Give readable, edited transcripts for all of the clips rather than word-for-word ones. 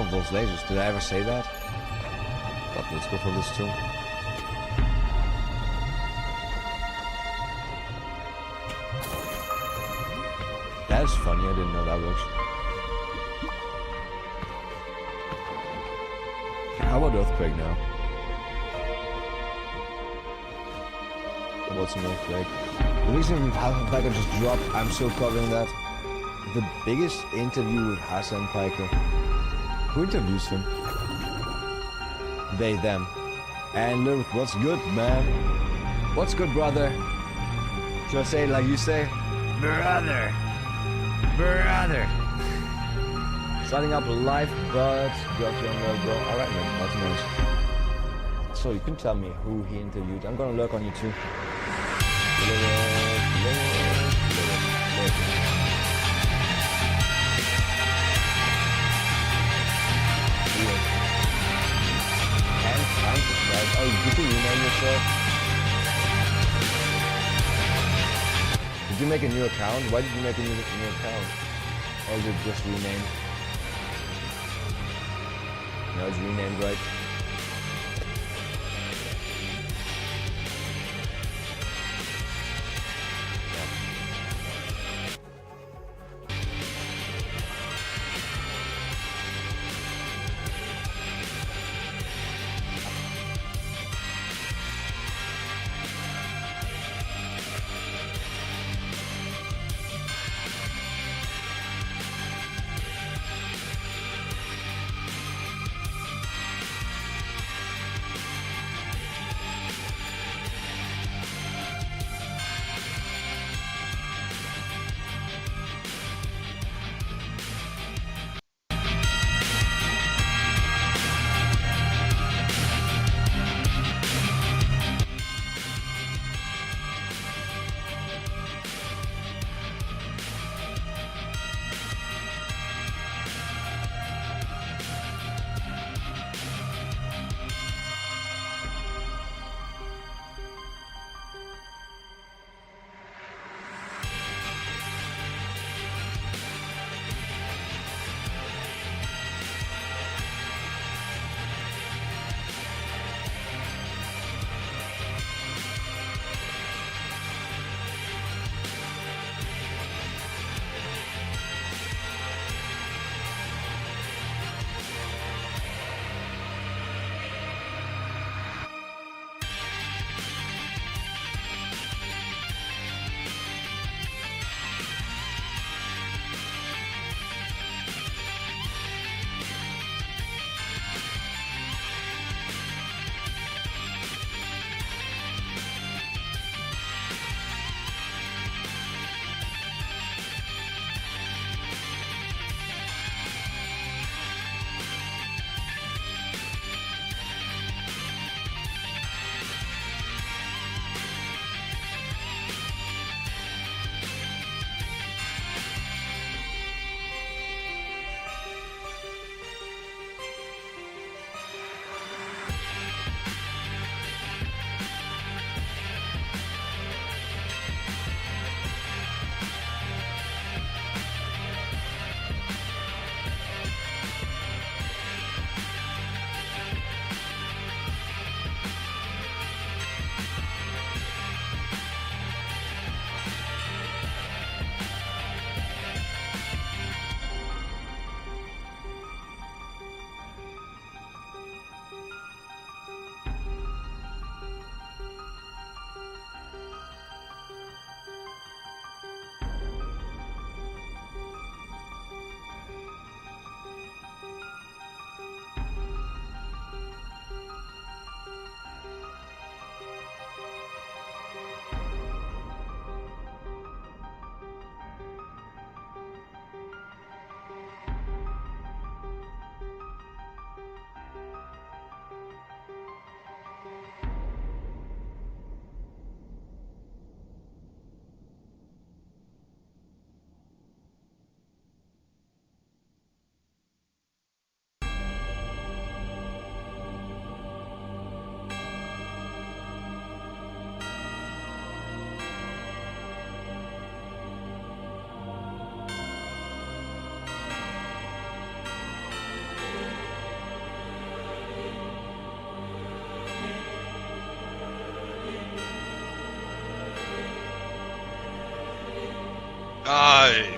of those lasers. Did I ever say that? But let's go for this too. That's funny, I didn't know that works. How about earthquake now? How about some earthquake? The reason PIKER just dropped, I'm still covering that. The biggest interview with HASAN PIKER. Who interviews him? They, them. And look, what's good, man? What's good, brother? Should I say it like you say? Brother! Brother! Starting up live, but got you on the go. Alright, man, that's nice. So you can tell me who he interviewed. I'm gonna lurk on you too. Oh, did you rename yourself? Did you make a new account? Why did you make a new account? Or is it just renamed? No, it's renamed, right?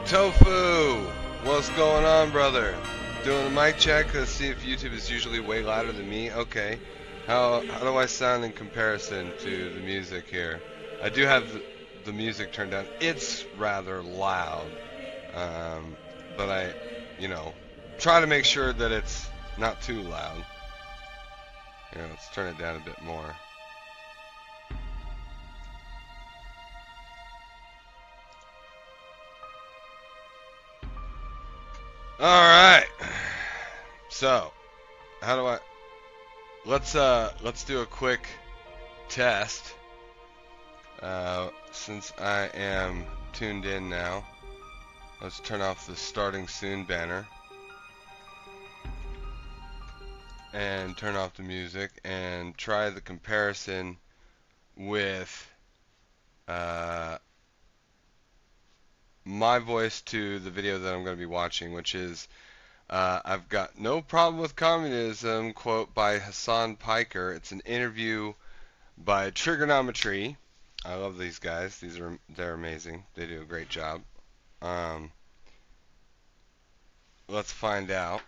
Tofu, what's going on, brother? Doing a mic check. Let's see if YouTube is usually way louder than me. Okay. How do I sound in comparison to the music here? I do have the music turned down. It's rather loud, but I, try to make sure that it's not too loud. Here, let's turn it down a bit more. Alright, so, how do I, let's do a quick test, since I am tuned in now. Let's turn off the starting soon banner, and turn off the music, and try the comparison with, my voice to the video that I'm going to be watching, which is I've got no problem with communism, quote by HASAN PIKER. It's an interview by Trigonometry. I love these guys. They're amazing. They do a great job. Let's find out.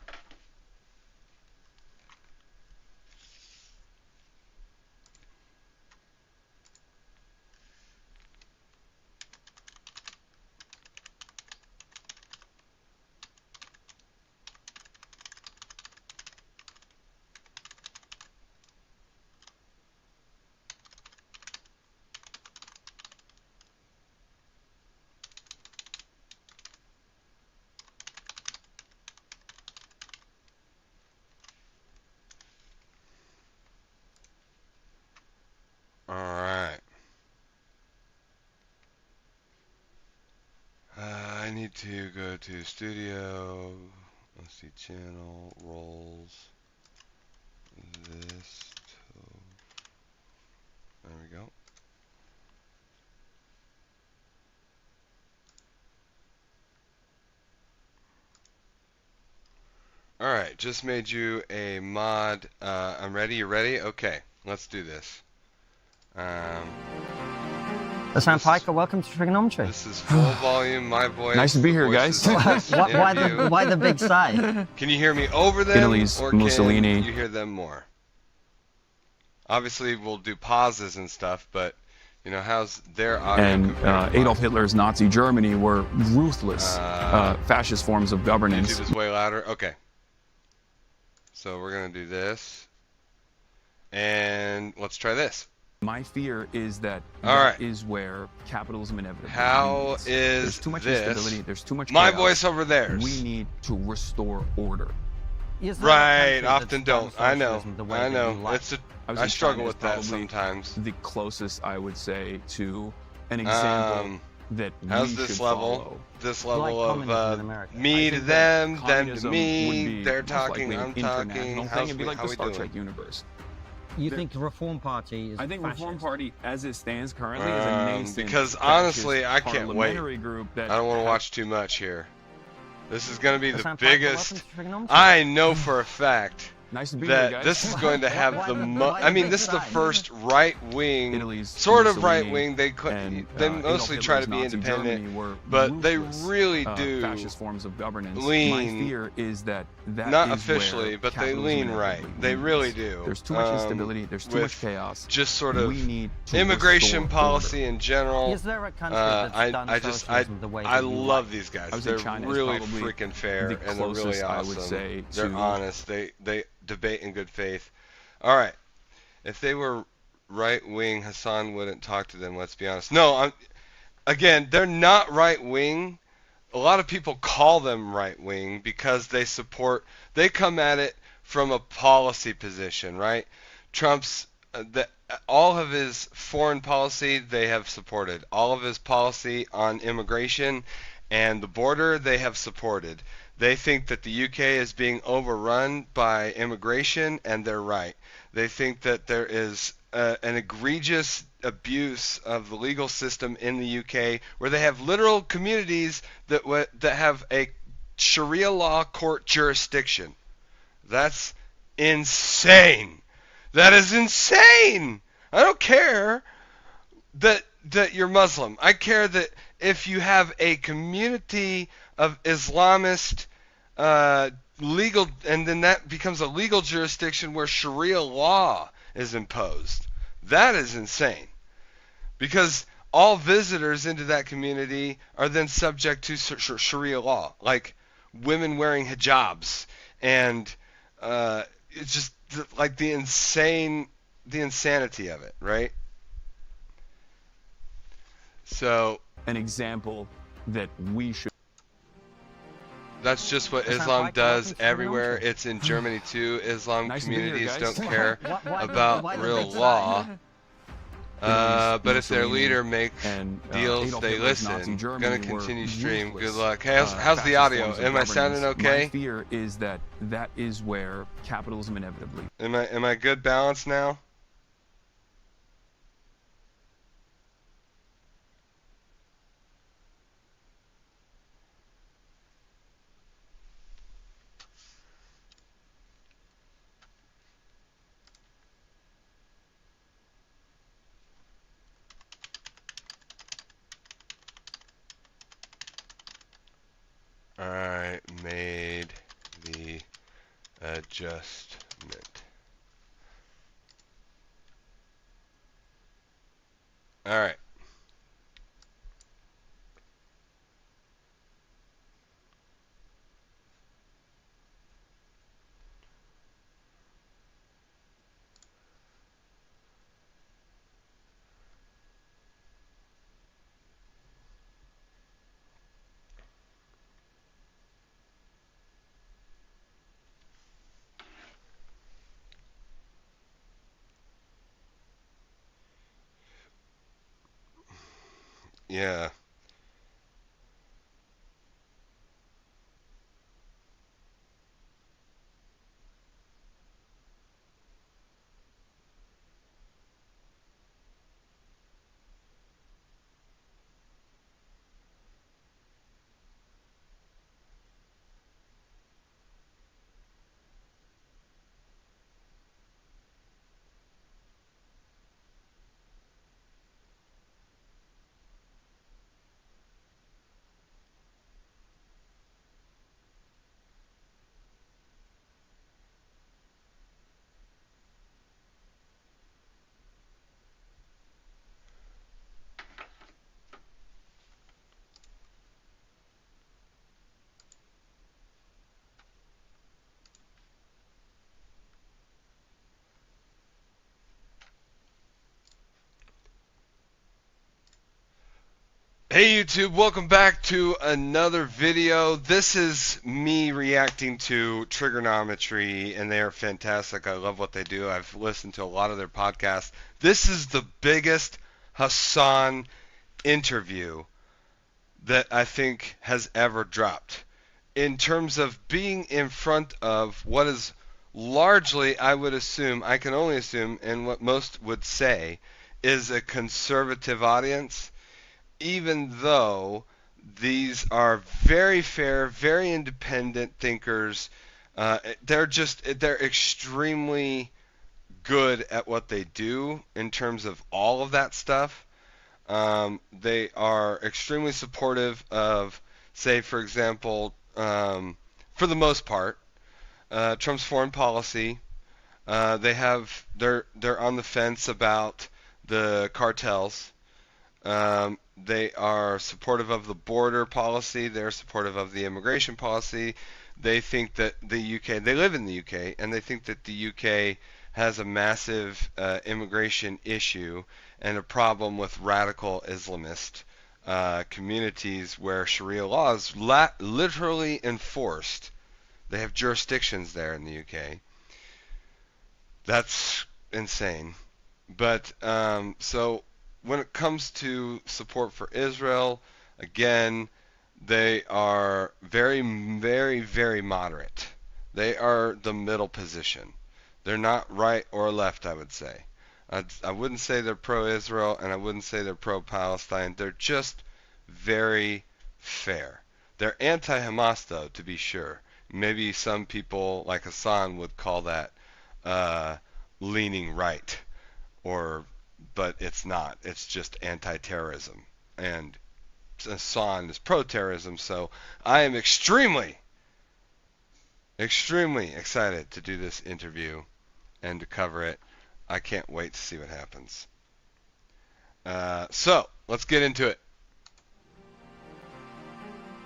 Alright. I need to go to studio. Let's see, channel, roles. This. There we go. Alright, just made you a mod. I'm ready. You ready? Okay, let's do this. HASAN PIKER, welcome to Trigonometry. This is full volume, my voice. Nice to be here, guys. Why the big sigh? Can you hear me over them, Italy's or Mussolini. can you hear them more? Obviously, we'll do pauses and stuff, but how's their audio? And Adolf Hitler's Nazi Germany were ruthless, fascist forms of governance. YouTube is way louder. Okay. So we're gonna do this, and let's try this. My fear is that is where capitalism inevitably How leads. is There's too much this? instability. There's too much My chaos. voice over theirs. We need to restore order. Right, often don't. I know. I know. I struggle with that sometimes. The closest I would say to an example that how's we this should level? follow. This level of me to them to me. They're talking, I'm talking. It'd be like how the we Star doing? Trek universe. You think the Reform Party is I think fascist? Reform Party, as it stands currently, is a nascent because honestly, I can't wait. parliamentary group that I don't want to watch too much here. This is going to be the HASAN PIKER, biggest. welcome to Trigonometry. I know for a fact nice to be here, that guys. this is going to have Why the the I mean, this is the first right-wing, Italy's sort of Mussolini right-wing. They and, mostly Adolf try to Hitler's be Nazi independent, Germany were but they ruthless, really do fascist forms of governance. lean. My fear is that Not is officially, where but they capitalism lean right. inevitably They leads. really do. There's too much instability. There's too much with chaos. Just sort of we need to immigration restore policy order. in general. Is there a country that's done socialism the way I that you love like? these guys. I would say They're China is really probably freaking fair, the and they're really closest, I awesome. would say, They're to- honest. They debate in good faith. All right. If they were right-wing, Hassan wouldn't talk to them. Let's be honest. No, again, they're not right-wing. A lot of people call them right-wing because they come at it from a policy position, right? Trump's all of his foreign policy they have supported. All of his policy on immigration and the border they have supported. They think that the UK is being overrun by immigration, and they're right. They think that there is an egregious abuse of the legal system in the UK, where they have literal communities that have a Sharia law court jurisdiction. That's insane. That is insane. I don't care that you're Muslim. I care that if you have a community of Islamist legal, and then that becomes a legal jurisdiction where Sharia law is imposed. That is insane, because all visitors into that community are then subject to Sharia law, like women wearing hijabs, and it's just like the insanity of it, right? So an example that we should. that's just what Hasan Islam Piker, does welcome to everywhere. Trigonometry. It's in Germany too. Islam Nice to be here, communities guys. don't care Why about the real big law. side? But if their Mussolini leader makes and deals, Adolf they Hitler's Nazi listen. Germany Gonna continue were stream. Good ruthless, luck. Hey, how's the fascist audio? forms of Am I sounding governance. okay? My fear is that that is where capitalism inevitably. Am I good balance now? I made the adjustment. All right. Yeah. Hey YouTube, welcome back to another video. This is me reacting to Trigonometry, and they are fantastic. I love what they do. I've listened to a lot of their podcasts. This is the biggest Hasan interview that I think has ever dropped, in terms of being in front of what is largely, I would assume, I can only assume, and what most would say, is a conservative audience. Even though these are very fair, very independent thinkers, they're extremely good at what they do in terms of all of that stuff. They are extremely supportive of, say, for example, for the most part, Trump's foreign policy. They're on the fence about the cartels. They are supportive of the border policy. They're supportive of the immigration policy. They think that the UK, they live in the UK, and they think that the UK has a massive immigration issue and a problem with radical Islamist communities where Sharia law is literally enforced. They have jurisdictions there in the UK. That's insane. But so when it comes to support for Israel, again, they are very, very, very moderate. They are the middle position. They're not right or left, I would say. I wouldn't say they're pro-Israel, and I wouldn't say they're pro-Palestine. They're just very fair. They're anti-Hamas, though, to be sure. Maybe some people, like Hasan, would call that leaning right, but it's not. It's just anti-terrorism. And Hassan is pro-terrorism. So I am extremely excited to do this interview and to cover it. I can't wait to see what happens. So let's get into it.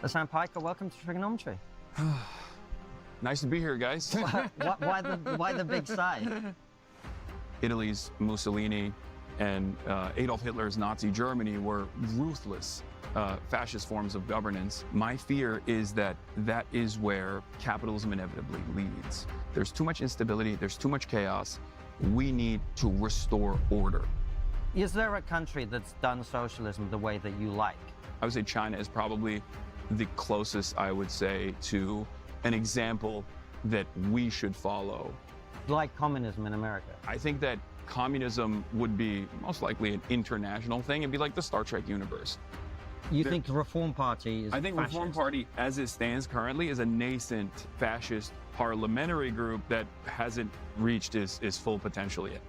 HASAN PIKER, welcome to Trigonometry. Nice to be here, guys. Why the big sigh? Italy's Mussolini and Adolf Hitler's Nazi Germany were ruthless fascist forms of governance. My fear is that that is where capitalism inevitably leads. There's too much instability, there's too much chaos. We need to restore order. Is there a country that's done socialism the way that you like? I would say China is probably the closest, I would say, to an example that we should follow. Like communism in America? I think that communism would be most likely an international thing. It'd be like the Star Trek universe. You think the Reform Party is I think fascist? Reform Party, as it stands currently, is a nascent fascist parliamentary group that hasn't reached its full potential yet.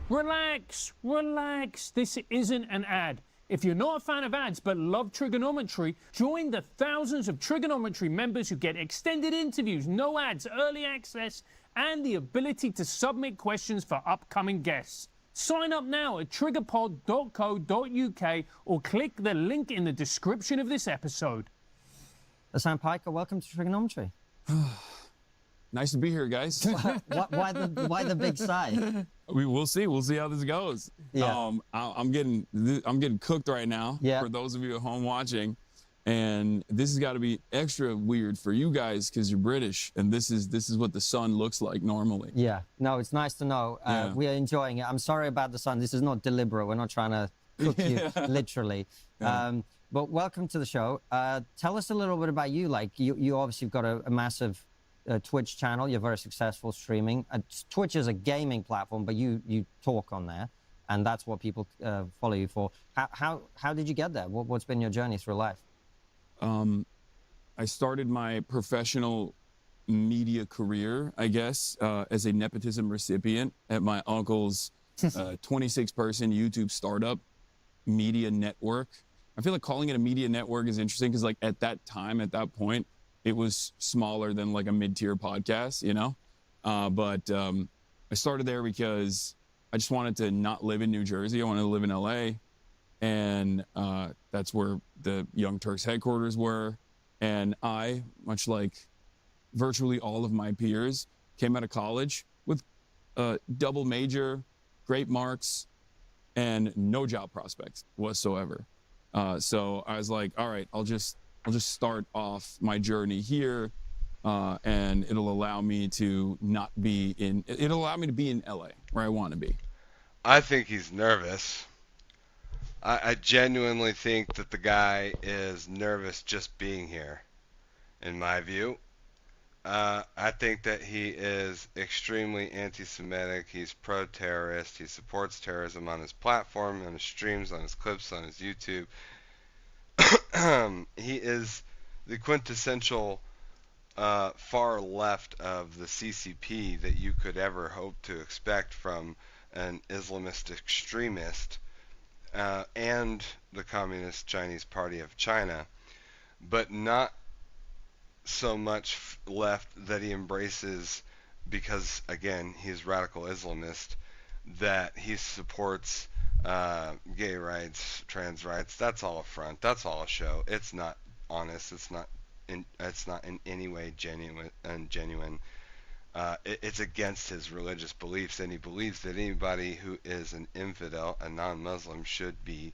Relax, relax. This isn't an ad. If you're not a fan of ads but love trigonometry, join the thousands of trigonometry members who get extended interviews, no ads, early access, and the ability to submit questions for upcoming guests. Sign up now at triggerpod.co.uk or click the link in the description of this episode. HASAN PIKER, welcome to Trigonometry. Nice to be here, guys. Why the big sigh? We'll see. We'll see how this goes. Yeah. I'm getting cooked right now. Yeah. For those of you at home watching, and this has got to be extra weird for you guys because you're British, and this is what the sun looks like normally. Yeah. No, it's nice to know. Yeah. We are enjoying it. I'm sorry about the sun. This is not deliberate. We're not trying to cook you, literally. Yeah. But welcome to the show. Tell us a little bit about you. Like, you obviously got a massive Twitch channel. You're very successful streaming. Twitch is a gaming platform, but you talk on there, and that's what people follow you for. How did you get there? What's been your journey through life? I started my professional media career, I guess, as a nepotism recipient at my uncle's 26-person YouTube startup media network. I feel like calling it a media network is interesting because, like, at that time, at that point, it was smaller than like a mid-tier podcast, you know? But I started there because I just wanted to not live in New Jersey. I wanted to live in LA. And that's where the Young Turks headquarters were. And I, much like virtually all of my peers, came out of college with a double major, great marks, and no job prospects whatsoever. So I was like, all right, I'll just start off my journey here, and it'll allow me to be in LA, where I want to be. I think he's nervous. I genuinely think that the guy is nervous just being here, in my view. I think that he is extremely anti-Semitic. He's pro-terrorist. He supports terrorism on his platform, on his streams, on his clips, on his YouTube. He is the quintessential far left of the CCP that you could ever hope to expect from an Islamist extremist and the Communist Chinese Party of China, but not so much left that he embraces because, again, he's radical Islamist, that he supports gay rights, trans rights. That's all a front. That's all a show. It's not honest. It's not in any way genuine. It's against his religious beliefs, and he believes that anybody who is an infidel, a non-Muslim, should be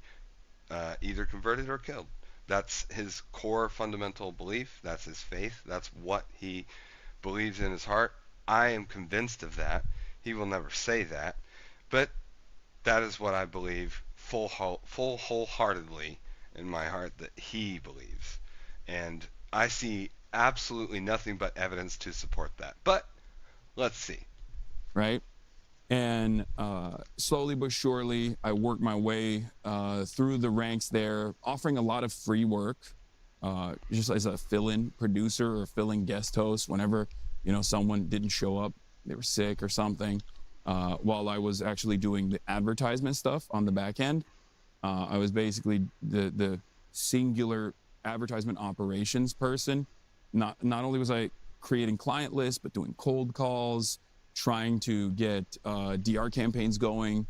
either converted or killed. That's his core fundamental belief. That's his faith. That's what he believes in his heart. I am convinced of that. He will never say that, but that is what I believe wholeheartedly in my heart that he believes. And I see absolutely nothing but evidence to support that. But let's see. Right? And slowly but surely, I worked my way through the ranks there, offering a lot of free work, just as a fill-in producer or fill-in guest host whenever, someone didn't show up, they were sick or something, while I was actually doing the advertisement stuff on the back end. I was basically the singular advertisement operations person. Not only was I creating client lists, but doing cold calls, trying to get DR campaigns going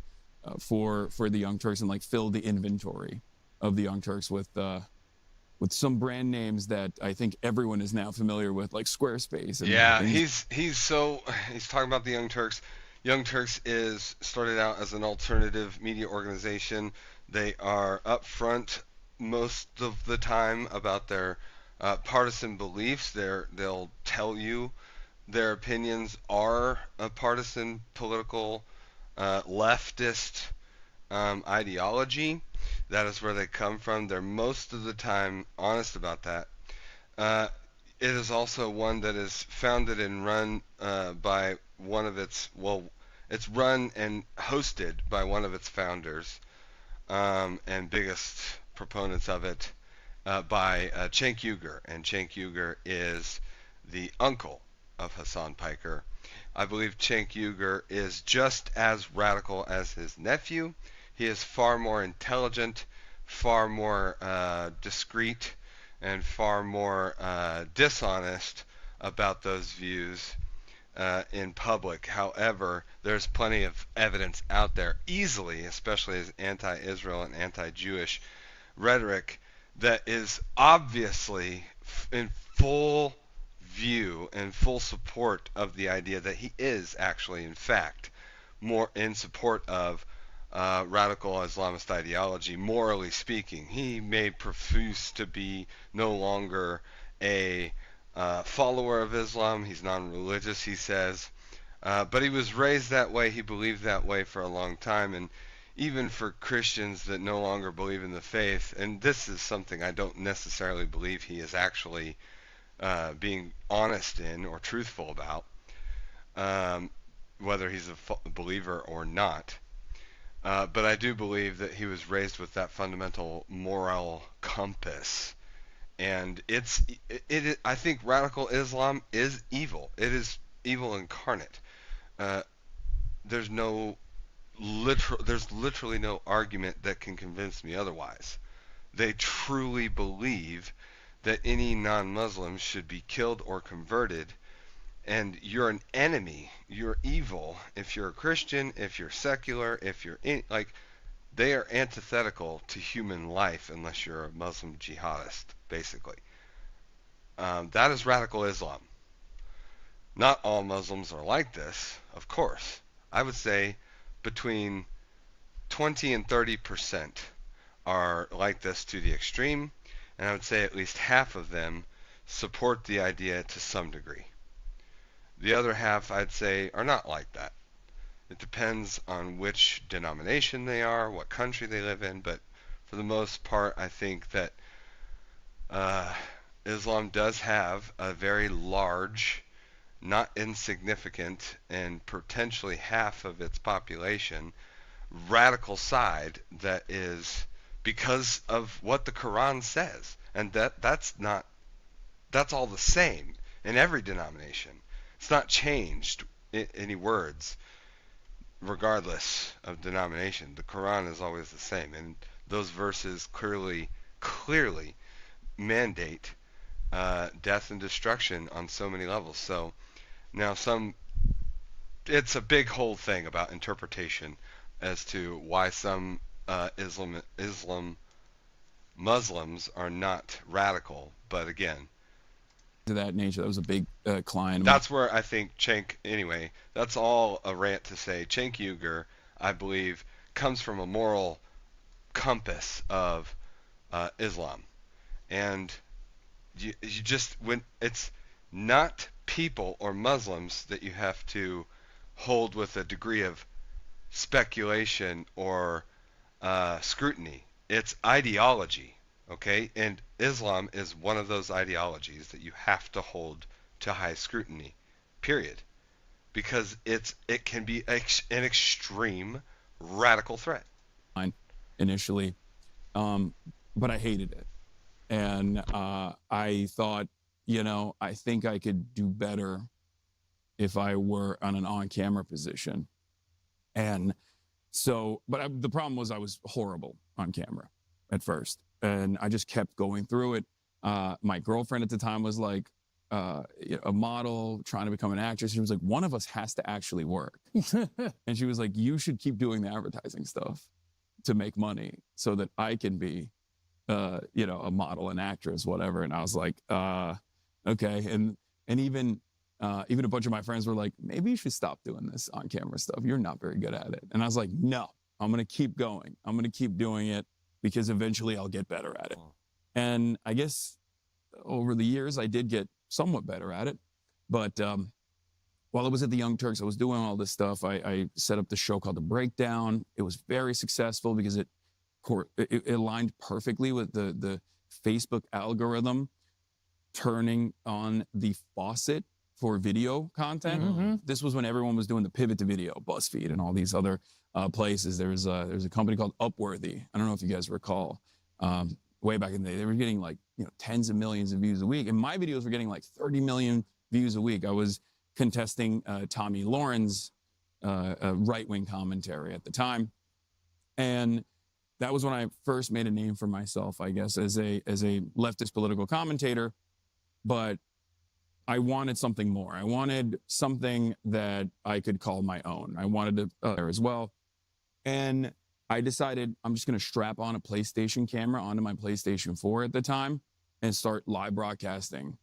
for the Young Turks and like fill the inventory of the Young Turks with some brand names that I think everyone is now familiar with, like Squarespace. And Yeah, things. he's talking about the Young Turks. Young Turks is started out as an alternative media organization. They are upfront most of the time about their partisan beliefs. They'll tell you their opinions are a partisan political leftist ideology. That is where they come from. They're most of the time honest about that. Uh, it is also one that is founded and run by one of its, well, it's run and hosted by one of its founders and biggest proponents of it by Cenk Uygur. And Cenk Uygur is the uncle of Hasan Piker. I believe Cenk Uygur is just as radical as his nephew. He is far more intelligent, far more discreet, and far more dishonest about those views in public. However, there's plenty of evidence out there, easily, especially as anti-Israel and anti-Jewish rhetoric, that is obviously in full view and full support of the idea that he is actually, in fact, more in support of radical Islamist ideology, morally speaking. He may profess to be no longer a follower of Islam. He's non-religious, he says. But he was raised that way. He believed that way for a long time. And even for Christians that no longer believe in the faith, and this is something I don't necessarily believe he is actually being honest in or truthful about, whether he's a believer or not. But I do believe that he was raised with that fundamental moral compass. And I think radical Islam is evil. It is evil incarnate. There's literally no argument that can convince me otherwise. They truly believe that any non-Muslim should be killed or converted, and you're an enemy. You're evil if you're a Christian, if you're secular, if you're they are antithetical to human life unless you're a Muslim jihadist, basically. That is radical Islam. Not all Muslims are like this, of course. I would say between 20 and 30% are like this to the extreme, and I would say at least half of them support the idea to some degree. The other half, I'd say, are not like that. It depends on which denomination they are, what country they live in, but for the most part, I think that Islam does have a very large, not insignificant, and potentially half of its population radical side that is because of what the Quran says, and that's all the same in every denomination. It's not changed any words regardless of denomination. The Quran is always the same, and those verses clearly mandate death and destruction on so many levels. So now it's a big whole thing about interpretation as to why some Muslims are not radical, but again, To that nature, that was a big client. That's where I think anyway, that's all a rant to say. Cenk Uygur, I believe, comes from a moral compass of Islam. And you just, when it's not people or Muslims that you have to hold with a degree of speculation or scrutiny, it's ideology. Okay, and Islam is one of those ideologies that you have to hold to high scrutiny, period, because it can be an extreme radical threat. Initially, but I hated it, and I thought, I think I could do better if I were on an on-camera position, and so, but the problem was I was horrible. on camera at first. And I just kept going through it. My girlfriend at the time was like a model trying to become an actress. She was like, one of us has to actually work. And she was like, you should keep doing the advertising stuff to make money so that I can be, a model, an actress, whatever. And I was like, okay. And even a bunch of my friends were like, maybe you should stop doing this on camera stuff. You're not very good at it. And I was like, no, I'm going to keep going. I'm going to keep doing it because eventually I'll get better at it. And I guess over the years, I did get somewhat better at it. But while I was at the Young Turks, I was doing all this stuff. I set up the show called The Breakdown. It was very successful because it aligned perfectly with the Facebook algorithm turning on the faucet for video content. This was when everyone was doing the pivot to video, BuzzFeed and all these other places. There's a company called Upworthy. I don't know if you guys recall. Way back in the day, they were getting like tens of millions of views a week, and my videos were getting like 30 million views a week. I was contesting Tommy Lauren's right-wing commentary at the time, and that was when I first made a name for myself, I guess, as a leftist political commentator. But I wanted something more. I wanted something that I could call my own. I wanted to there as well. And I decided I'm just going to strap on a PlayStation camera onto my PlayStation 4 at the time and start live broadcasting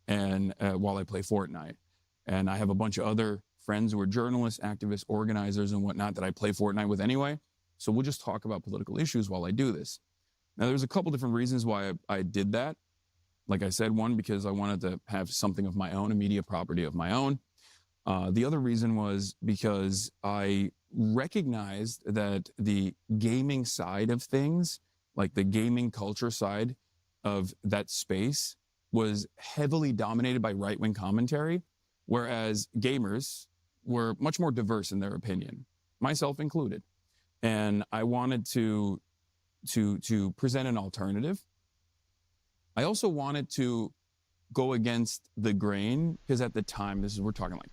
and while I play Fortnite. And I have a bunch of other friends who are journalists, activists, organizers, and whatnot that I play Fortnite with anyway. So we'll just talk about political issues while I do this. Now, there's a couple different reasons why I did that. Like I said, one, because I wanted to have something of my own, a media property of my own. The other reason was because I recognized that the gaming side of things, like the gaming culture side of that space, was heavily dominated by right-wing commentary, whereas gamers were much more diverse in their opinion, myself included. And I wanted to present an alternative. I also wanted to go against the grain because at the time, we're talking like.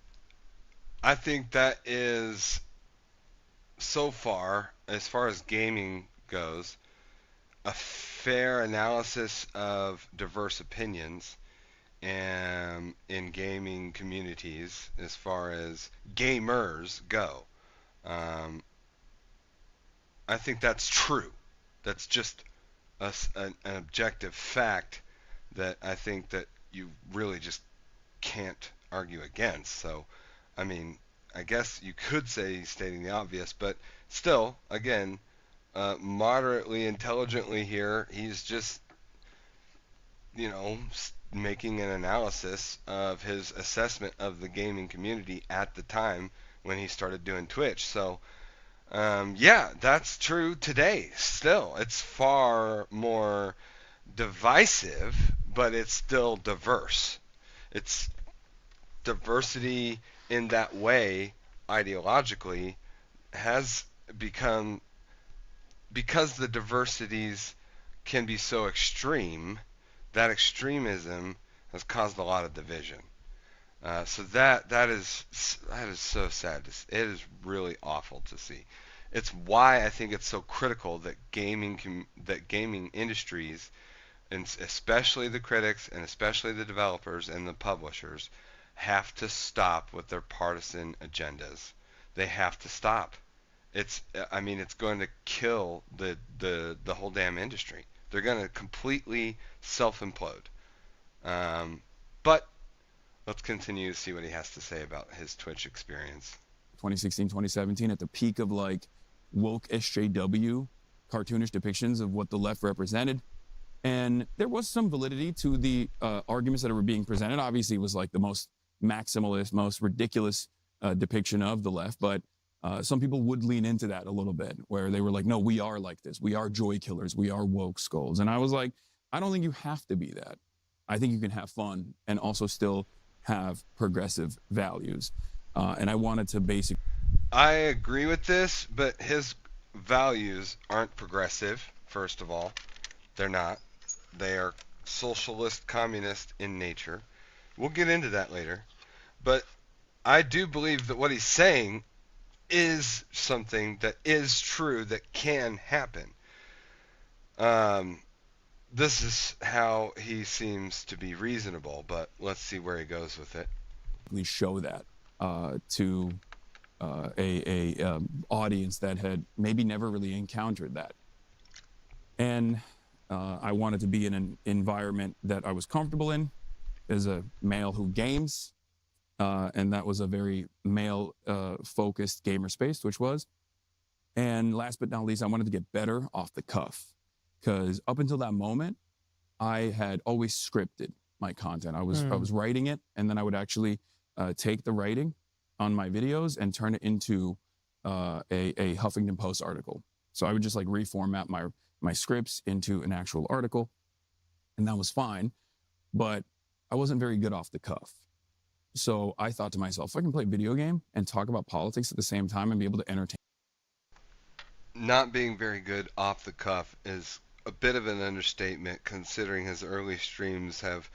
I think that is, so far as gaming goes, a fair analysis of diverse opinions and in gaming communities as far as gamers go. I think that's true. That's just an objective fact that I think that you really just can't argue against. So, I mean, I guess you could say he's stating the obvious, but still, again, moderately intelligently here, he's just, making an analysis of his assessment of the gaming community at the time when he started doing Twitch. So, yeah, that's true today. Still, it's far more divisive, but it's still diverse. It's diversity in that way, ideologically, has become, because the diversities can be so extreme, that extremism has caused a lot of division. So that is so sad. It is really awful to see. It's why I think it's so critical that gaming industries, and especially the critics and especially the developers and the publishers, have to stop with their partisan agendas. They have to stop. It's going to kill the whole damn industry. They're going to completely self-implode. But let's continue to see what he has to say about his Twitch experience. 2016, 2017, at the peak of like woke SJW cartoonish depictions of what the left represented. And there was some validity to the arguments that were being presented. Obviously, it was like the most maximalist, most ridiculous depiction of the left. But some people would lean into that a little bit, where they were like, no, we are like this. We are joy killers. We are woke skulls. And I was like, I don't think you have to be that. I think you can have fun and also still have progressive values. And I wanted to basically... I agree with this, but his values aren't progressive, first of all. They're not. They are socialist, communist in nature. We'll get into that later. But I do believe that what he's saying is something that is true, that can happen. This is how he seems to be reasonable, but let's see where he goes with it. Show that to a audience that had maybe never really encountered that. And I wanted to be in an environment that I was comfortable in as a male who games. And that was a very male focused gamer space, which was. And last but not least, I wanted to get better off the cuff, because up until that moment, I had always scripted my content. I was writing it, and then I would actually take the writing on my videos and turn it into a Huffington Post article. So I would just like reformat my scripts into an actual article, and that was fine. But I wasn't very good off the cuff. So I thought to myself, if I can play a video game and talk about politics at the same time and be able to entertain. Not being very good off the cuff is a bit of an understatement, considering his early streams have,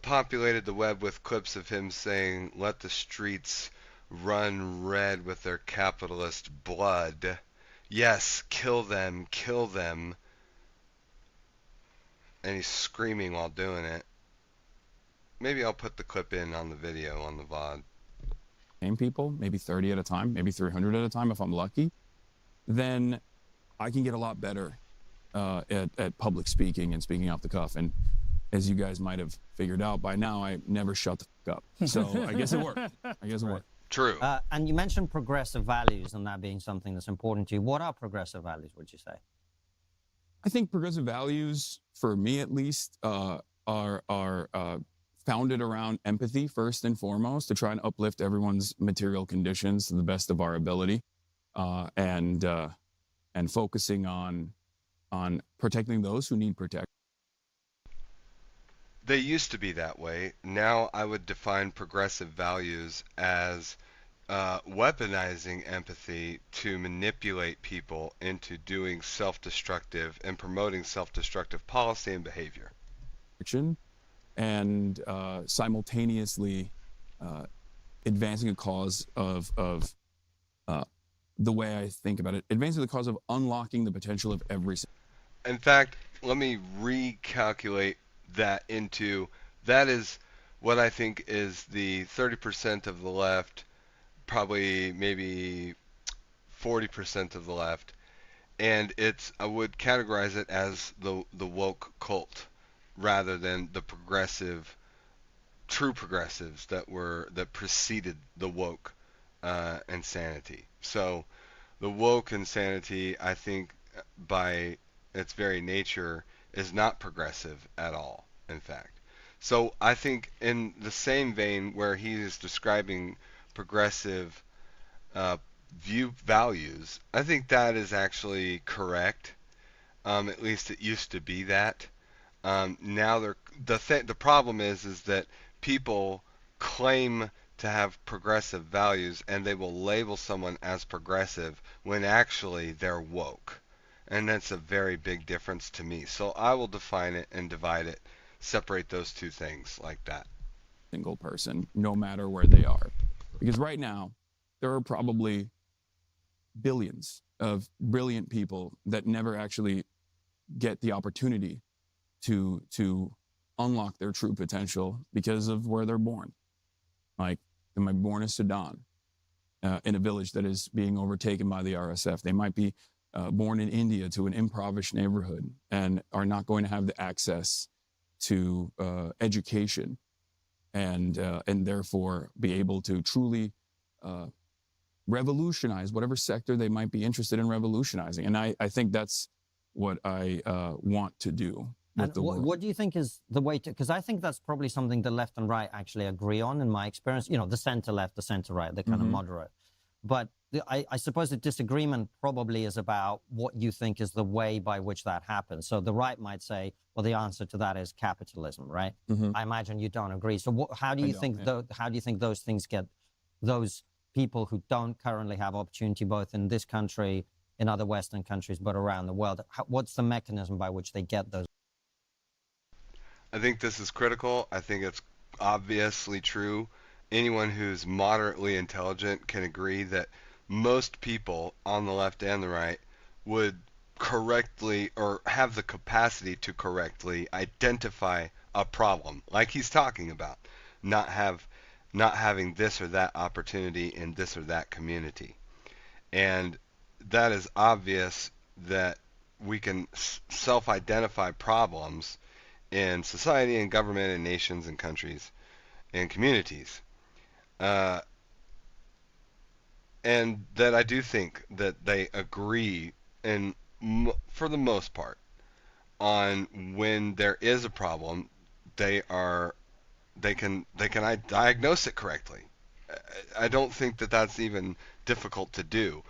populated the web with clips of him saying, "Let the streets run red with their capitalist blood. Yes, kill them, kill them." And he's screaming while doing it. Maybe I'll put the clip in on the video, on the VOD. People, maybe 30 at a time, maybe 300 at a time if I'm lucky, then I can get a lot better at public speaking and speaking off the cuff. And as you guys might have figured out by now, I never shut the fuck up. So I guess it worked. True. And you mentioned progressive values and that being something that's important to you. What are progressive values, would you say? I think progressive values, for me at least, are founded around empathy first and foremost, to try and uplift everyone's material conditions to the best of our ability, and focusing on protecting those who need protection. They used to be that way. Now I would define progressive values as weaponizing empathy to manipulate people into doing self-destructive and promoting self-destructive policy and behavior. And simultaneously advancing a cause of the way I think about it, advancing the cause of unlocking the potential of every. In fact, let me recalculate that into, that is what I think is the 30% of the left, probably maybe 40% of the left, and I would categorize it as the woke cult, rather than the true progressives that preceded the woke insanity. So the woke insanity, I think, by its very nature, is not progressive at all, in fact. So I think in the same vein where he is describing progressive values, I think that is actually correct. At least it used to be that. Now the problem is that people claim to have progressive values, and they will label someone as progressive when actually they're woke. And that's a very big difference to me. So I will define it and divide it, separate those two things like that. Single person, no matter where they are. Because right now, there are probably billions of brilliant people that never actually get the opportunity to unlock their true potential because of where they're born. Like, they might be born in Sudan, in a village that is being overtaken by the RSF. They might be born in India to an impoverished neighborhood and are not going to have the access to education and therefore be able to truly revolutionize whatever sector they might be interested in revolutionizing. And I think that's what I want to do. And what do you think is the way to, because I think that's probably something the left and right actually agree on in my experience, the center left, the center right, the kind of moderate. But I suppose the disagreement probably is about what you think is the way by which that happens. So the right might say, well, the answer to that is capitalism, right? I imagine you don't agree. So how do you think how do you think those things get those people who don't currently have opportunity both in this country, in other Western countries, but around the world? What's the mechanism by which they get those? I think this is critical. I think it's obviously true. Anyone who's moderately intelligent can agree that most people on the left and the right would correctly or have the capacity to correctly identify a problem like he's talking about, not having this or that opportunity in this or that community. And that is obvious that we can self-identify problems in society and government and nations and countries and communities. And that I do think that they agree, and for the most part, on when there is a problem, they can diagnose it correctly. I don't think that that's even difficult to do.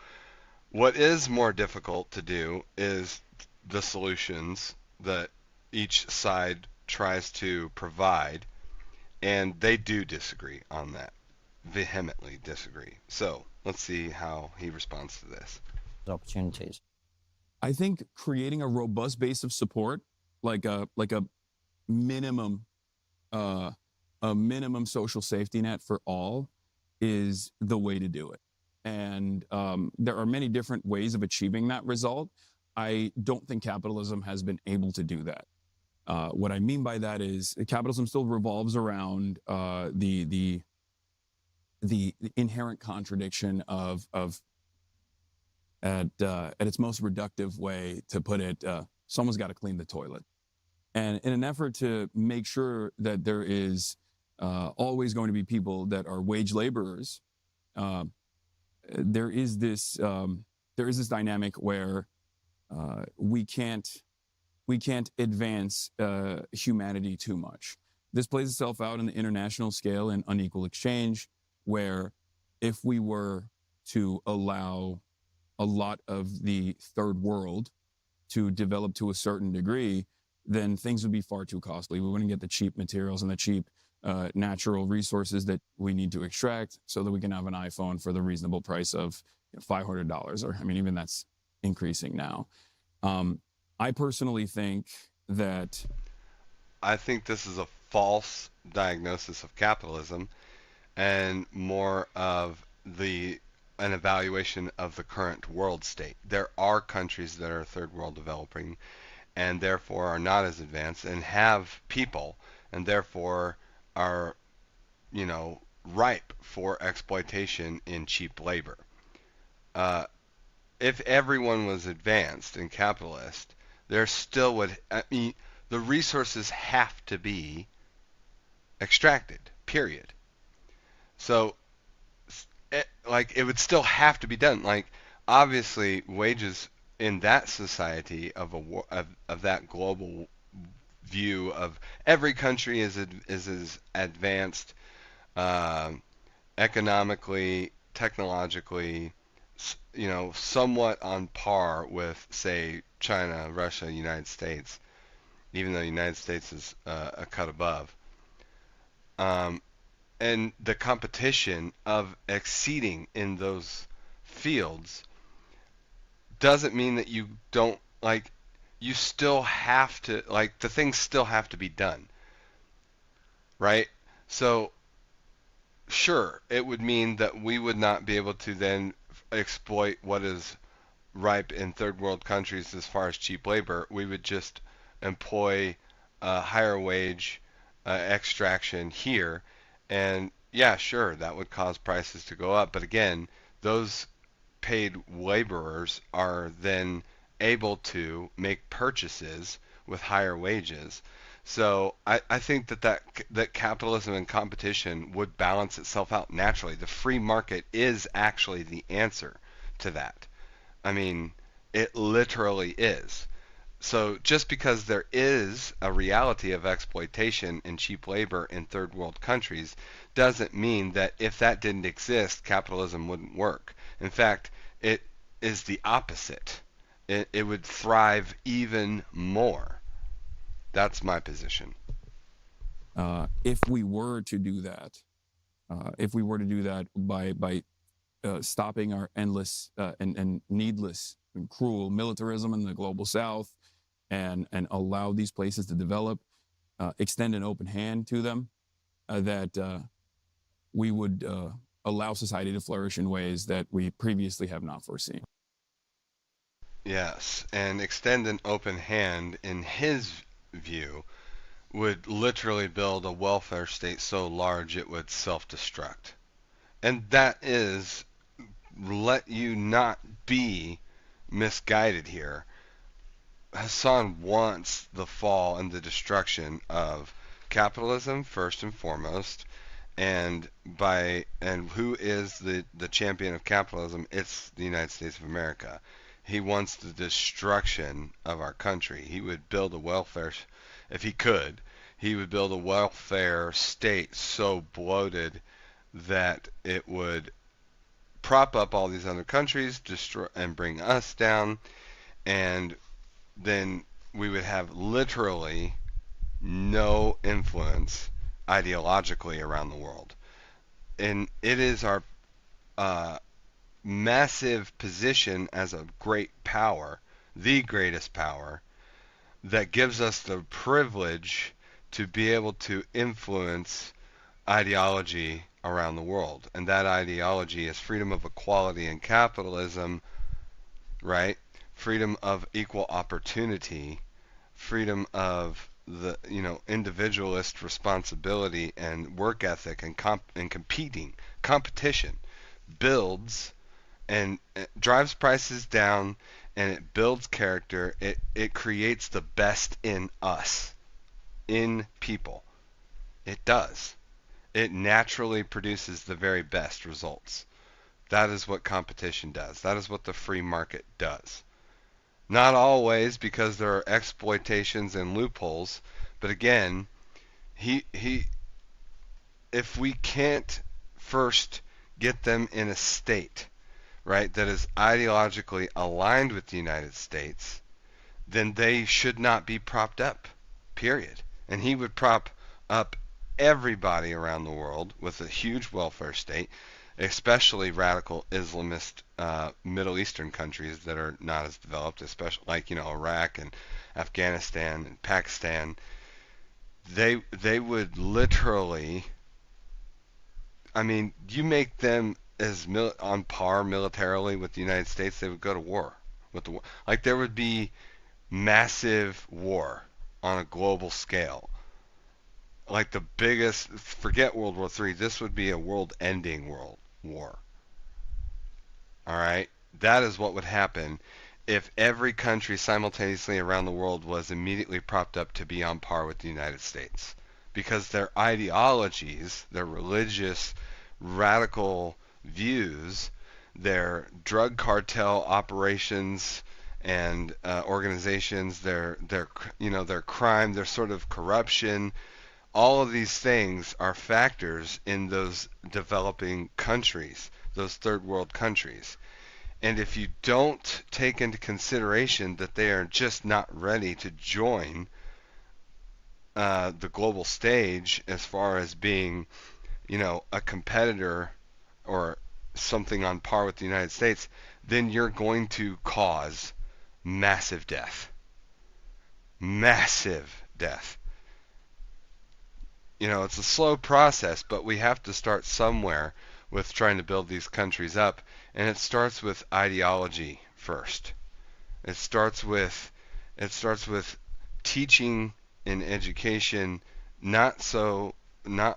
What is more difficult to do is the solutions that each side tries to provide, and they do disagree on that, vehemently disagree. So let's see how he responds to this. Opportunities. I think creating a robust base of support, like a minimum a minimum social safety net for all, is the way to do it. And there are many different ways of achieving that result. I don't think capitalism has been able to do that. What I mean by that is capitalism still revolves around the inherent contradiction of at its most reductive way to put it, someone's got to clean the toilet. And in an effort to make sure that there is always going to be people that are wage laborers, there is this dynamic where we can't advance humanity too much. This plays itself out in the international scale in unequal exchange, where if we were to allow a lot of the third world to develop to a certain degree, then things would be far too costly. We wouldn't get the cheap materials and the cheap natural resources that we need to extract so that we can have an iPhone for the reasonable price of $500. Or, I mean, even that's increasing now. I personally think that... I think this is a false diagnosis of capitalism and more of an evaluation of the current world state. There are countries that are third world developing and therefore are not as advanced and have people and therefore are, ripe for exploitation in cheap labor. If everyone was advanced and capitalist, there still would, the resources have to be extracted, period. So, it would still have to be done. Like, obviously, wages in that society of that global view of every country is as advanced economically, technologically, somewhat on par with, say, China, Russia, United States, even though the United States is a cut above. And the competition of exceeding in those fields doesn't mean that you don't, you still have to, the things still have to be done, right? So, sure, it would mean that we would not be able to then exploit what is ripe in third world countries as far as cheap labor. We would just employ higher wage extraction here, and yeah, sure, that would cause prices to go up. But again, those paid laborers are then able to make purchases with higher wages. So I think that capitalism and competition would balance itself out naturally. The free market is actually the answer to that. I mean, it literally is. So just because there is a reality of exploitation and cheap labor in third world countries doesn't mean that if that didn't exist, capitalism wouldn't work. In fact, it is the opposite. It would thrive even more. That's my position. If we were to do that, by stopping our endless and needless and cruel militarism in the global South, and allow these places to develop, extend an open hand to them, that we would allow society to flourish in ways that we previously have not foreseen. Yes, and extend an open hand, in his view, would literally build a welfare state so large it would self-destruct. And that is, let you not be misguided here. Hassan wants the fall and the destruction of capitalism first and foremost, and who is the champion of capitalism? It's the United States of America. He wants the destruction of our country. He would build a welfare, if he could, he would build a welfare state so bloated that it would prop up all these other countries, destroy and bring us down, and then we would have literally no influence ideologically around the world. And it is our massive position as a great power, the greatest power, that gives us the privilege to be able to influence ideology around the world. And that ideology is freedom of equality and capitalism, right? Freedom of equal opportunity, freedom of the individualist responsibility and work ethic and competing. Competition builds and it drives prices down, and it builds character. It creates the best in us, in people. It does. It naturally produces the very best results. That is what competition does. That is what the free market does. Not always, because there are exploitations and loopholes, but again, if we can't first get them in a state, right, that is ideologically aligned with the United States, then they should not be propped up, period. And he would prop up everybody around the world with a huge welfare state, especially radical Islamist Middle Eastern countries that are not as developed, especially like Iraq and Afghanistan and Pakistan. They would literally, I mean, you make them as on par militarily with the United States, they would go to war with the like there would be massive war on a global scale. Like the biggest, forget World War III, this would be a world-ending war. All right? That is what would happen if every country simultaneously around the world was immediately propped up to be on par with the United States. Because their ideologies, their religious, radical views, their drug cartel operations and organizations, their crime, their sort of corruption, all of these things are factors in those developing countries, those third world countries. And if you don't take into consideration that they are just not ready to join the global stage as far as being, a competitor or something on par with the United States, then you're going to cause massive death. Massive death. It's a slow process, but we have to start somewhere with trying to build these countries up, and it starts with ideology first. It starts with teaching in education, not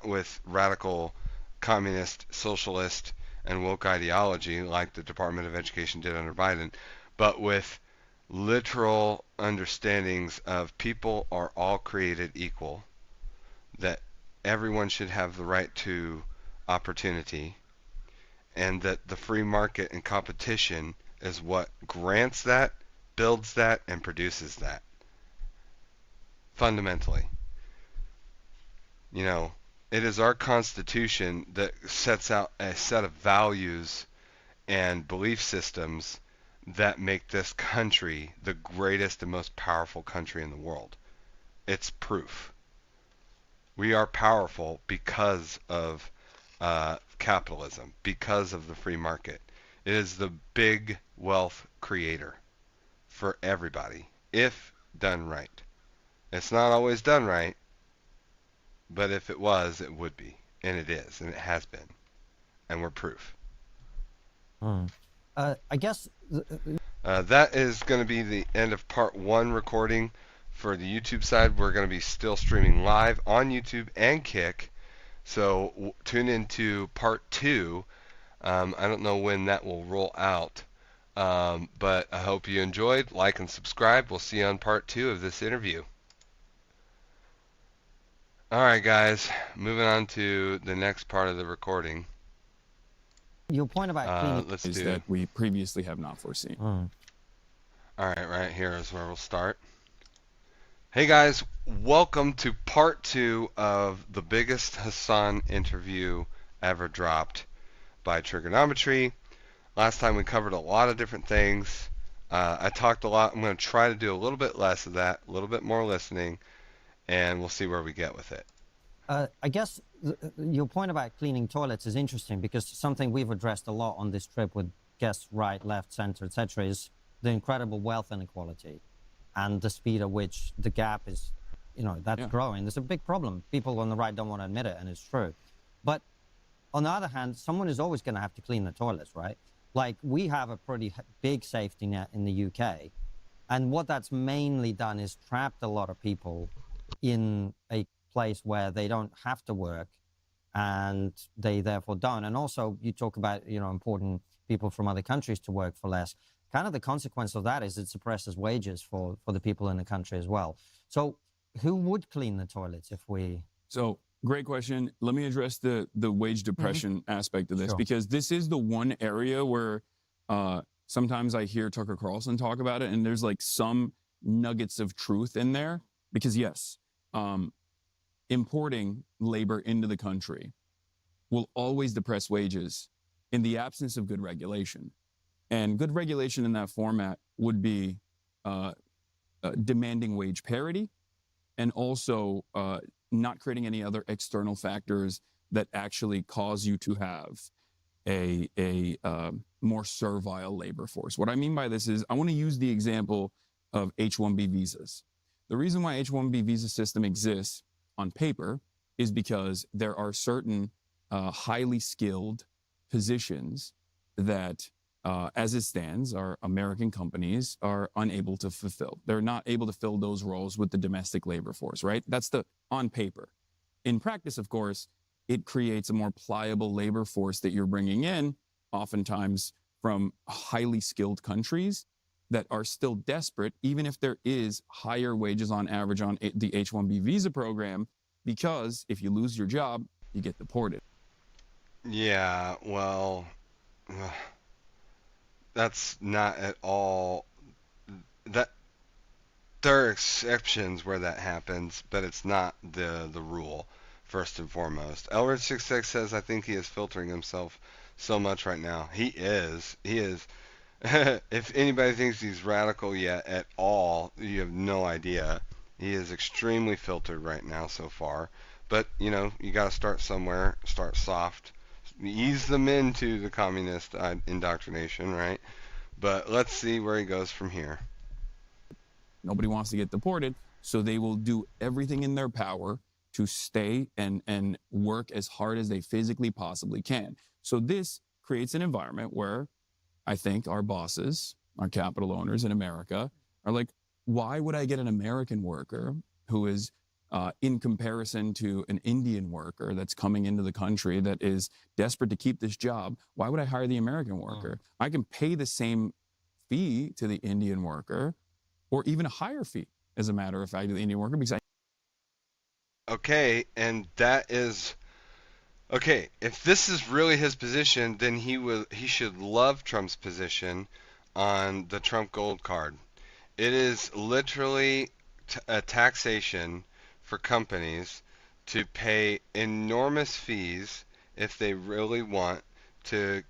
with radical communist, socialist, and woke ideology like the Department of Education did under Biden, but with literal understandings of people are all created equal, that everyone should have the right to opportunity, and that the free market and competition is what grants that, builds that, and produces that. Fundamentally. It is our Constitution that sets out a set of values and belief systems that make this country the greatest and most powerful country in the world. It's proof. We are powerful because of capitalism, because of the free market. It is the big wealth creator for everybody, if done right. It's not always done right, but if it was, it would be. And it is, and it has been. And we're proof. I guess That is going to be the end of part 1 recording. For the YouTube side, we're going to be still streaming live on YouTube and Kick. So tune into part 2. I don't know when that will roll out. But I hope you enjoyed. Like and subscribe. We'll see you on part 2 of this interview. Alright guys, moving on to the next part of the recording. Your point about cleaning Let's is do that we previously have not foreseen. Alright, right here is where we'll start. Hey guys, welcome to part 2 of the biggest HASAN interview ever dropped by Trigonometry. Last time we covered a lot of different things. I talked a lot. I'm going to try to do a little bit less of that, a little bit more listening, and we'll see where we get with it. I guess your point about cleaning toilets is interesting because something we've addressed a lot on this trip with guests right, left, center, etc., is the incredible wealth inequality and the speed at which the gap is, that's growing. There's a big problem. People on the right don't want to admit it, and it's true. But on the other hand, someone is always going to have to clean the toilets, right? Like, we have a pretty big safety net in the UK, and what that's mainly done is trapped a lot of people in a place where they don't have to work, and they therefore don't. And also, you talk about, importing people from other countries to work for less. Kind of the consequence of that is it suppresses wages for the people in the country as well. So who would clean the toilets if we... So, great question. Let me address the wage depression aspect of this, because this is the one area where sometimes I hear Tucker Carlson talk about it, and there's like some nuggets of truth in there. Because yes, importing labor into the country will always depress wages in the absence of good regulation. And good regulation in that format would be demanding wage parity, and also not creating any other external factors that actually cause you to have a more servile labor force. What I mean by this is I want to use the example of H-1B visas. The reason why H-1B visa system exists on paper is because there are certain highly skilled positions that, as it stands, our American companies are unable to fulfill. They're not able to fill those roles with the domestic labor force, right? That's the on paper. In practice, of course, it creates a more pliable labor force that you're bringing in, oftentimes from highly skilled countries that are still desperate, even if there is higher wages on average on the H-1B visa program, because if you lose your job, you get deported. Yeah, well, that's not at all... That there are exceptions where that happens, but it's not the rule, first and foremost. Elridge66 says, I think he is filtering himself so much right now. He is. If anybody thinks he's radical yet at all, you have no idea. He is extremely filtered right now so far. But, you got to start somewhere, start soft, ease them into the communist indoctrination, right? But let's see where he goes from here. Nobody wants to get deported, so they will do everything in their power to stay and work as hard as they physically possibly can. So this creates an environment where I think our bosses, our capital owners in America, are like, why would I get an American worker who is, in comparison to an Indian worker that's coming into the country that is desperate to keep this job? Why would I hire the American worker? I can pay the same fee to the Indian worker, or even a higher fee, as a matter of fact, to the Indian worker, because Okay, and that is... Okay, if this is really his position, then he should love Trump's position on the Trump Gold Card. It is literally a taxation for companies to pay enormous fees if they really want to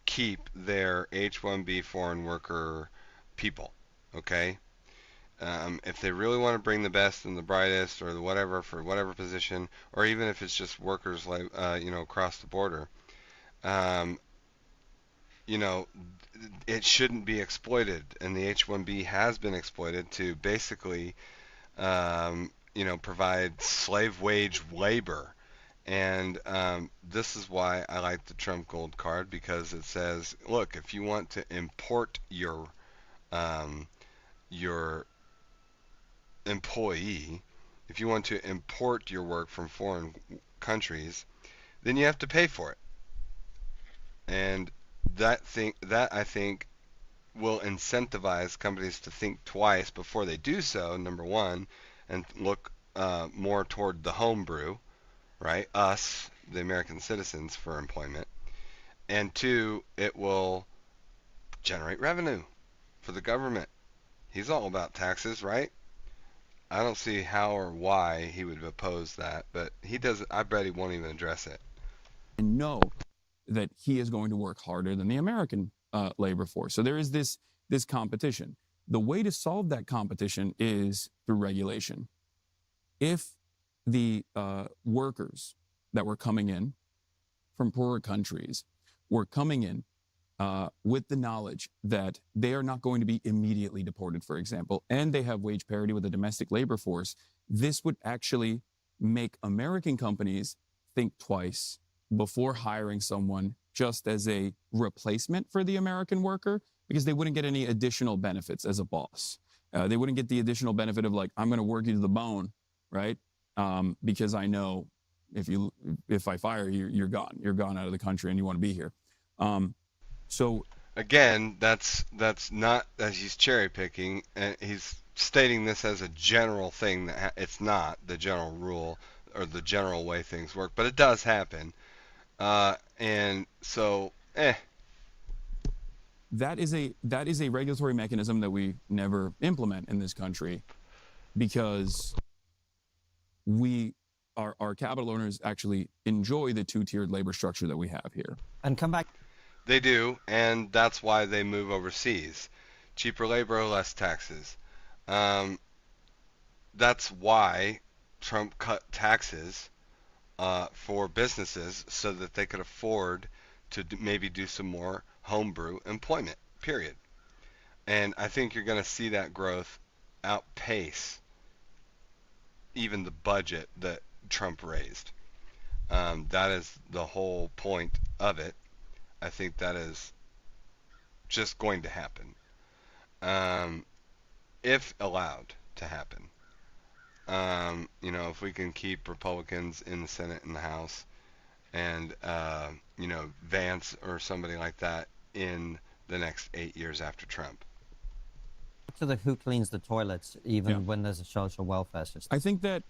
keep their H-1B foreign worker people, okay? If they really want to bring the best and the brightest or the whatever for whatever position, or even if it's just workers like across the border, it shouldn't be exploited, and the H-1B has been exploited to basically provide slave wage labor. And this is why I like the Trump Gold Card, because it says, look, if you want to import your your employee, if you want to import your work from foreign countries, then you have to pay for it. And that I think will incentivize companies to think twice before they do so, number one, and look more toward the homebrew, right? Us, the American citizens, for employment. And two, it will generate revenue for the government. He's all about taxes, right? I don't see how or why he would oppose that, but he doesn't. I bet he won't even address it. And know that he is going to work harder than the American labor force. So there is this competition. The way to solve that competition is through regulation. If the workers that were coming in from poorer countries were coming in with the knowledge that they are not going to be immediately deported, for example, and they have wage parity with the domestic labor force, this would actually make American companies think twice before hiring someone just as a replacement for the American worker, because they wouldn't get any additional benefits as a boss. They wouldn't get the additional benefit of like, I'm going to work you to the bone, right? Because I know if I fire you, you're gone. You're gone out of the country and you want to be here. So again, that's not, as he's cherry picking, and he's stating this as a general thing that it's not the general rule or the general way things work, but it does happen. And so, that is a regulatory mechanism that we never implement in this country, because our capital owners actually enjoy the two-tiered labor structure that we have here. And come back. They do, and that's why they move overseas. Cheaper labor, less taxes. That's why Trump cut taxes for businesses so that they could afford to maybe do some more homebrew employment, period. And I think you're going to see that growth outpace even the budget that Trump raised. That is the whole point of it. I think that is just going to happen, if allowed to happen. If we can keep Republicans in the Senate and the House, and Vance or somebody like that in the next 8 years after Trump. To the who cleans the toilets, even when there's a social welfare system. I think that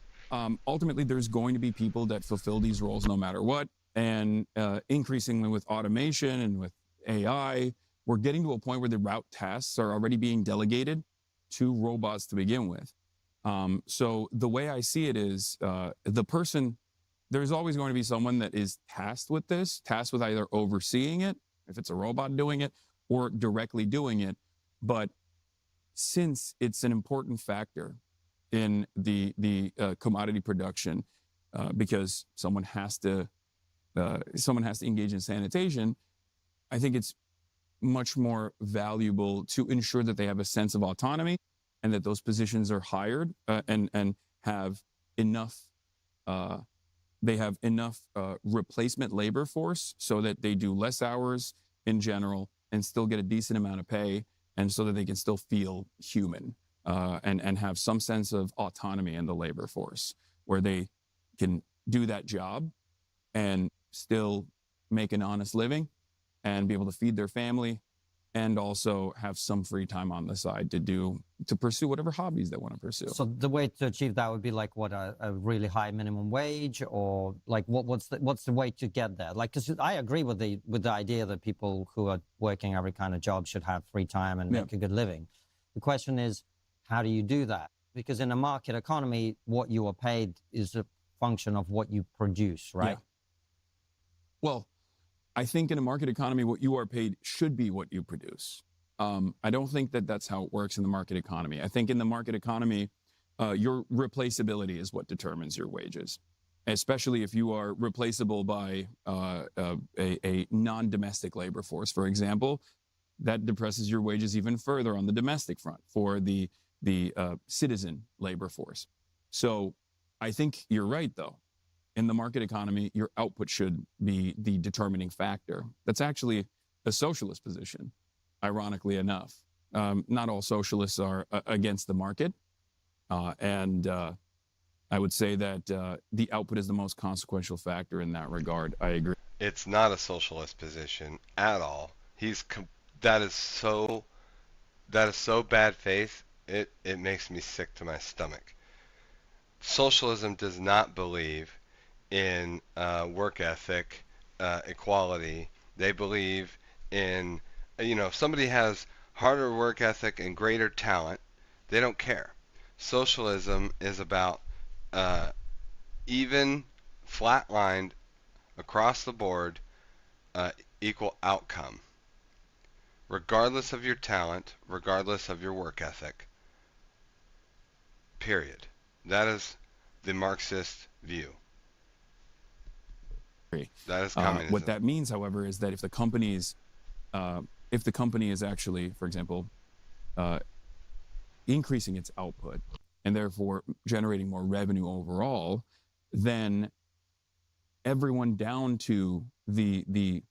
ultimately there's going to be people that fulfill these roles no matter what. And increasingly with automation and with AI, we're getting to a point where the route tasks are already being delegated to robots to begin with. So the way I see it is there's always going to be someone that is tasked with either overseeing it, if it's a robot doing it, or directly doing it. But since it's an important factor in the commodity production, because someone has to engage in sanitation, I think it's much more valuable to ensure that they have a sense of autonomy and that those positions are hired and have enough replacement labor force so that they do less hours in general and still get a decent amount of pay, and so that they can still feel human and have some sense of autonomy in the labor force, where they can do that job and still make an honest living and be able to feed their family, and also have some free time on the side to pursue whatever hobbies they want to pursue. So the way to achieve that would be like what, a really high minimum wage, or like what's the way to get there? Like, because I agree with the idea that people who are working every kind of job should have free time and make a good living. The question is, how do you do that? Because in a market economy, what you are paid is a function of what you produce, right? Yeah. Well, I think in a market economy, what you are paid should be what you produce. I don't think that that's how it works in the market economy. I think in the market economy, your replaceability is what determines your wages, especially if you are replaceable by a non-domestic labor force, for example. That depresses your wages even further on the domestic front for the citizen labor force. So I think you're right, though. In the market economy, your output should be the determining factor. That's actually a socialist position, ironically enough. Not all socialists are against the market. And I would say that the output is the most consequential factor in that regard. I agree. It's not a socialist position at all. That is so bad faith. It makes me sick to my stomach. Socialism does not believe in work ethic, equality. They believe in, if somebody has harder work ethic and greater talent, they don't care. Socialism is about even, flatlined, across the board, equal outcome, regardless of your talent, regardless of your work ethic. Period. That is the Marxist view. That is communism. What that means, however, is that if the company is actually, for example, increasing its output and therefore generating more revenue overall, then everyone down to the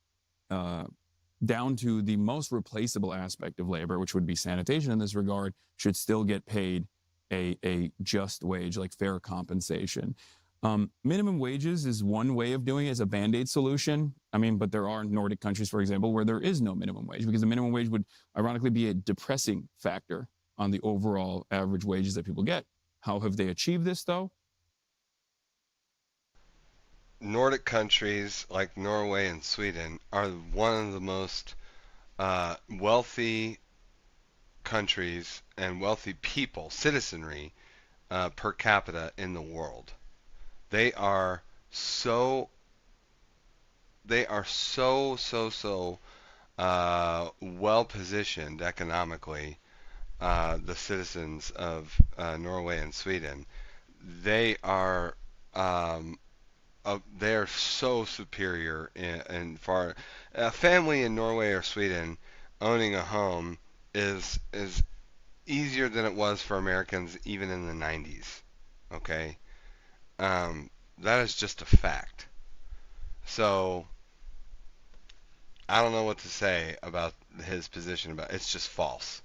most replaceable aspect of labor, which would be sanitation in this regard, should still get paid a just wage, like fair compensation. Minimum wages is one way of doing it as a band-aid solution. I mean, but there are Nordic countries, for example, where there is no minimum wage, because the minimum wage would ironically be a depressing factor on the overall average wages that people get. How have they achieved this, though? Nordic countries like Norway and Sweden are one of the most wealthy countries and wealthy people, citizenry, per capita in the world. They are so well positioned economically, the citizens of Norway and Sweden. They are so superior in far. A family in Norway or Sweden owning a home is easier than it was for Americans even in the 90s. Okay? That is just a fact. So I don't know what to say about his position about it. It's just false.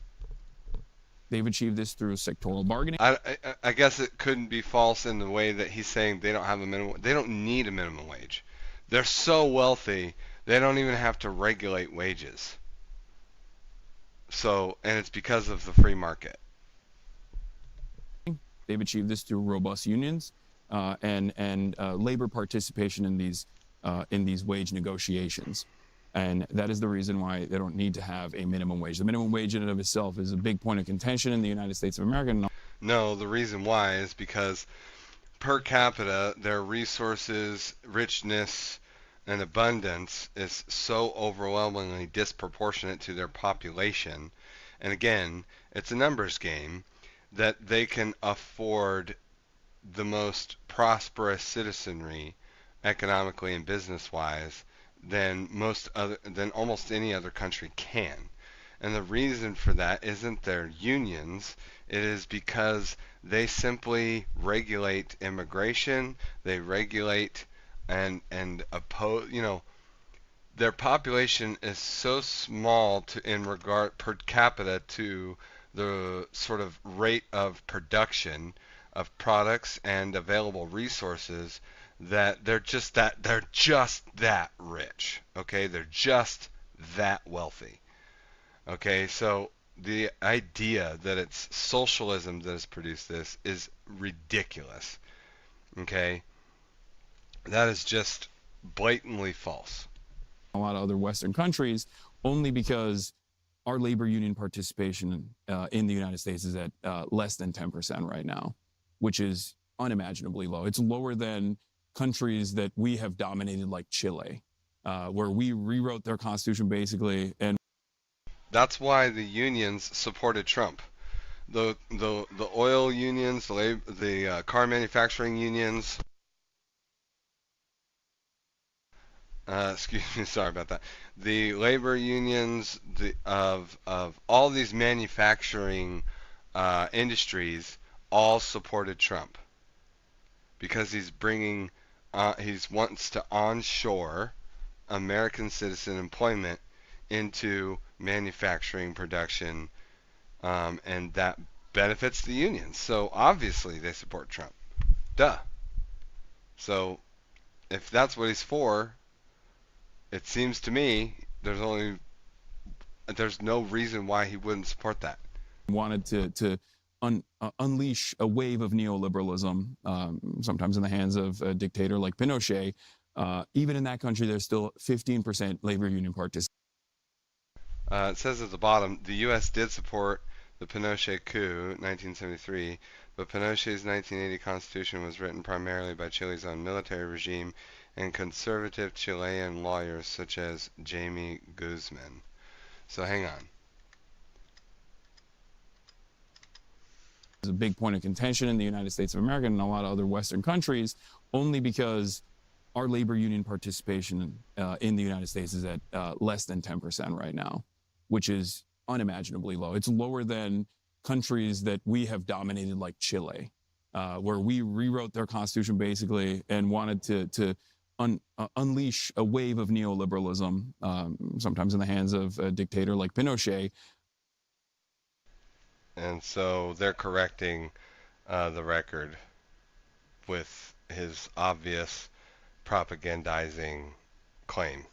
They've achieved this through sectoral bargaining. I guess it couldn't be false in the way that he's saying they don't have a minimum. They don't need a minimum wage. They're so wealthy they don't even have to regulate wages. So, and it's because of the free market. They've achieved this through robust unions and labor participation in these wage negotiations. And that is the reason why they don't need to have a minimum wage. The minimum wage in and of itself is a big point of contention in the United States of America. No, the reason why is because per capita, their resources, richness, and abundance is so overwhelmingly disproportionate to their population. And again, it's a numbers game, that they can afford the most prosperous citizenry economically and business-wise than almost any other country can. And the reason for that isn't their unions. It is because they simply regulate immigration. They regulate and oppose. Their population is so small in regard per capita to the sort of rate of production of products and available resources, that they're just that rich. Okay, they're just that wealthy. Okay, so the idea that it's socialism that has produced this is ridiculous. Okay, that is just blatantly false. A lot of other Western countries, only because our labor union participation in the United States is at less than 10% right now, which is unimaginably low. It's lower than countries that we have dominated, like Chile, where we rewrote their constitution basically. And that's why the unions supported Trump. The oil unions, the car manufacturing unions. Excuse me, sorry about that. The labor unions of all these manufacturing industries all supported Trump, because he wants to onshore American citizen employment into manufacturing production and that benefits the unions. So obviously they support Trump. Duh. So if that's what he's for, it seems to me there's no reason why he wouldn't support that. Wanted to unleash a wave of neoliberalism, sometimes in the hands of a dictator like Pinochet. Even in that country, there's still 15% labor union participation. It says at the bottom, the U.S. did support the Pinochet coup, 1973, but Pinochet's 1980 constitution was written primarily by Chile's own military regime and conservative Chilean lawyers such as Jaime Guzman. So hang on. Is a big point of contention in the United States of America and a lot of other Western countries, only because our labor union participation in the United States is at less than 10% right now, which is unimaginably low. It's lower than countries that we have dominated, like Chile, where we rewrote their constitution basically and wanted to unleash a wave of neoliberalism, sometimes in the hands of a dictator like Pinochet. And so they're correcting the record with his obvious propagandizing claim,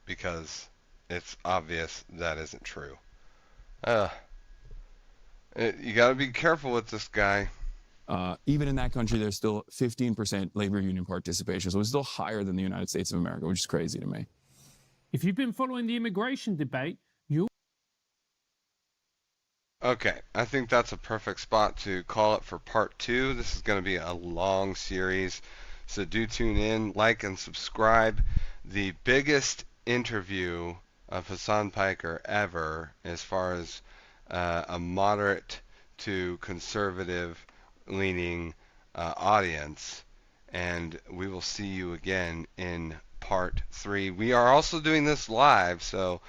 because it's obvious that isn't true. You got to be careful with this guy. Even in that country, there's still 15% labor union participation, so it's still higher than the United States of America, which is crazy to me. If you've been following the immigration debate, you'll... Okay, I think that's a perfect spot to call it for part 2. This is going to be a long series, so do tune in, like, and subscribe. The biggest interview of HASAN PIKER ever, as far as a moderate to conservative leaning audience, and we will see you again in part 3. We are also doing this live, so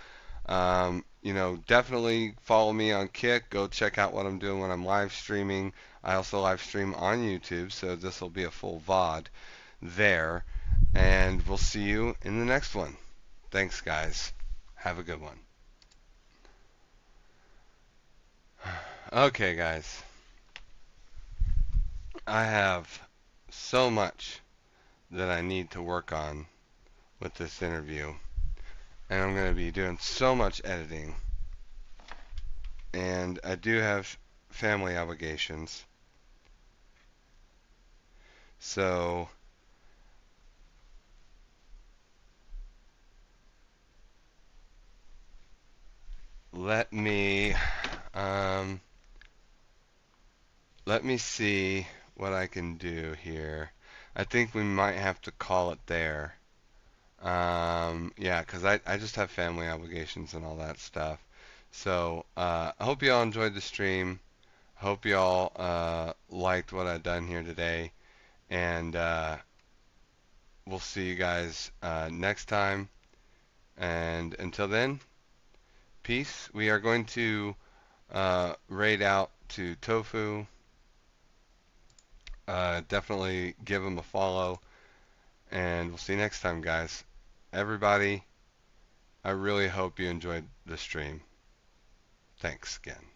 definitely follow me on Kick. Go check out what I'm doing when I'm live streaming. I also live stream on YouTube, so this will be a full VOD there, and we'll see you in the next one. Thanks, guys. Have a good one. Okay, guys. I have so much that I need to work on with this interview, and I'm going to be doing so much editing, and I do have family obligations, so let me see what I can do here. I think we might have to call it there. Yeah, because I just have family obligations and all that stuff. So I hope you all enjoyed the stream. Hope you all liked what I've done here today. And we'll see you guys next time. And until then, peace. We are going to raid out to Tofu. Definitely give him a follow. And we'll see you next time, guys. Everybody, I really hope you enjoyed the stream. Thanks again.